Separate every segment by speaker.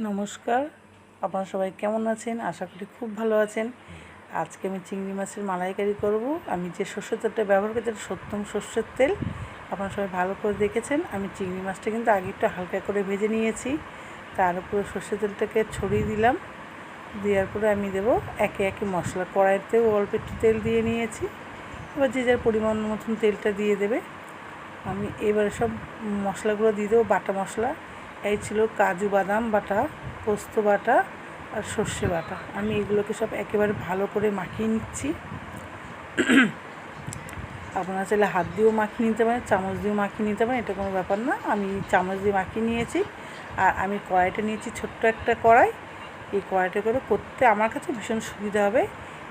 Speaker 1: নমস্কার, আপনারা সবাই কেমন আছেন? আশা করি খুব ভালো আছেন। আজকে আমি চিংড়ি মাছের মালাইকারি করব। আমি যে সর্ষের তেলটা ব্যবহার করছি এটা সত্যম সর্ষের তেল। আপনারা সবাই ভালো করে দেখেছেন। আমি চিংড়ি মাছটা কিন্তু আগে একটু হালকা করে ভেজে নিয়েছি। তার উপরে সর্ষের তেলটাকে ছড়িয়ে দিলাম। দেওয়ার পরে আমি দেবো একে একে মশলা। কড়াইতেও অল্প একটু তেল দিয়ে নিয়েছি। এবার যে যার পরিমাণ মতন তেলটা দিয়ে দেবে। আমি এবারে সব মশলাগুলো দিয়ে দেবো। বাটা মশলা এই ছিল কাজু বাদাম বাটা, পোস্ত বাটা আর সর্ষে বাটা। আমি এগুলোকে সব একেবারে ভালো করে মাখিয়ে নিচ্ছি। আপনারা চাইলে হাত দিয়েও মাখিয়ে নিতে পারেন, চামচ দিয়েও মাখিয়ে নিতে পারেন, এটা কোনো ব্যাপার না। আমি চামচ দিয়ে মাখিয়ে নিয়েছি। আর আমি কড়াইটা নিয়েছি, ছোট্ট একটা কড়াই। এই কড়াইটা করে করতে আমার কাছে ভীষণ সুবিধা হবে।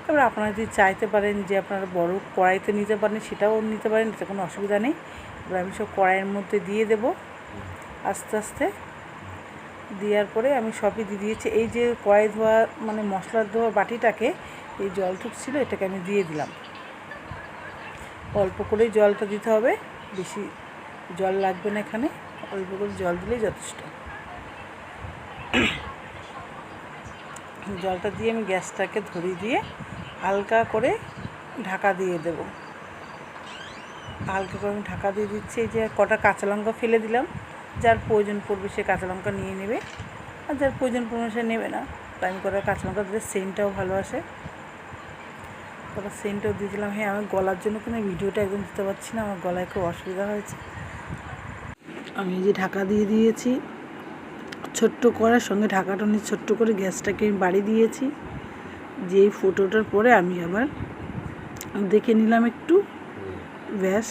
Speaker 1: এবার আপনারা যদি চাইতে পারেন যে আপনারা বড় কড়াইতে নিতে পারেন, সেটাও নিতে পারেন, এতে কোনো অসুবিধা নেই। এবার আমি সব কড়াইয়ের মধ্যে দিয়ে দেব আস্তে আস্তে। দেওয়ার পরে আমি সবই দিয়ে দিয়েছি। এই যে কড়াই ধোয়া মানে মশলা ধোয়া বাটিটাকে এই জলটুক ছিল, এটাকে আমি দিয়ে দিলাম। অল্প করেই জলটা দিতে হবে, বেশি জল লাগবে না এখানে। অল্প করে জল দিলেই যথেষ্ট। জলটা দিয়ে আমি গ্যাসটাকে ধরিয়ে দিয়ে হালকা করে ঢাকা দিয়ে দেব। হালকা করে আমি ঢাকা দিয়ে দিচ্ছি। এই যে কটা কাঁচা লঙ্কা ফেলে দিলাম, যার প্রয়োজন পড়বে সে কাঁচা লঙ্কা নিয়ে নেবে, আর যার প্রয়োজন পড়বে সে নেবে না। তাই আমি কটা কাঁচা লঙ্কা দিলে সেন্টটাও ভালো আসে। কটা সেন্টটাও দিয়ে দিলাম। হ্যাঁ, আমি গলার জন্য কোনো ভিডিওটা একদম দিতে পারছি না, আমার গলায় খুব অসুবিধা হয়েছে। আমি এই যে ঢাকা দিয়ে দিয়েছি, ছোট্ট করার সঙ্গে ঢাকাটা নিয়ে ছোট্ট করে গ্যাসটাকে আমি বাড়ি দিয়েছি। যেই ফুটোটার পরে আমি আবার দেখে নিলাম একটু, ব্যাস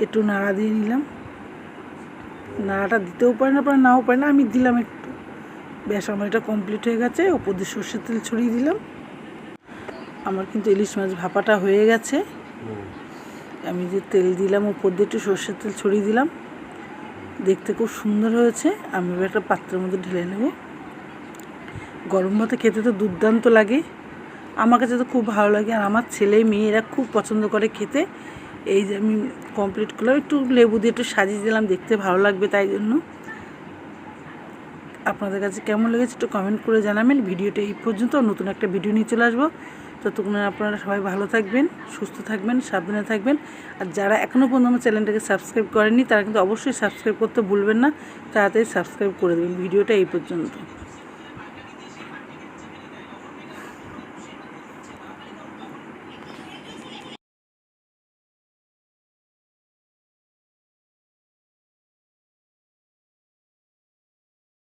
Speaker 1: একটু নাড়া দিয়ে নিলাম। নাড়াটা দিতেও পারে না, নাও পারে না, আমি দিলাম একটু। ব্যাস আমার এটা কমপ্লিট হয়ে গেছে। ওপর দিয়ে সর্ষের তেল ছড়িয়ে দিলাম। আমার কিন্তু ইলিশ মাছ ভাপাটা হয়ে গেছে। আমি যে তেল দিলাম ওপর দিয়ে একটু সর্ষের তেল ছড়িয়ে দিলাম, দেখতে খুব সুন্দর হয়েছে। আমি এবার একটা পাত্রের মধ্যে ঢেলে নেব। গরম ভাতে খেতে তো দুর্দান্ত লাগে, আমার কাছে তো খুব ভালো লাগে। আর আমার ছেলে মেয়েরা খুব পছন্দ করে খেতে। এই যে আমি কমপ্লিট করলাম, একটু লেবু দিয়ে একটু সাজিয়ে দিলাম, দেখতে ভালো লাগবে তাই জন্য। আপনাদের কাছে কেমন লেগেছে একটু কমেন্ট করে জানাবেন। ভিডিওটা এই পর্যন্ত, নতুন একটা ভিডিও নিয়ে চলে আসবো। ততক্ষণ আপনারা সবাই ভালো থাকবেন, সুস্থ থাকবেন, সাবধানে থাকবেন। আর যারা এখনও পর্যন্ত আমার চ্যানেলটাকে সাবস্ক্রাইব করেননি তারা কিন্তু অবশ্যই সাবস্ক্রাইব করতে ভুলবেন না। তাড়াতাড়ি সাবস্ক্রাইব করে দেবেন। ভিডিওটা এই পর্যন্ত।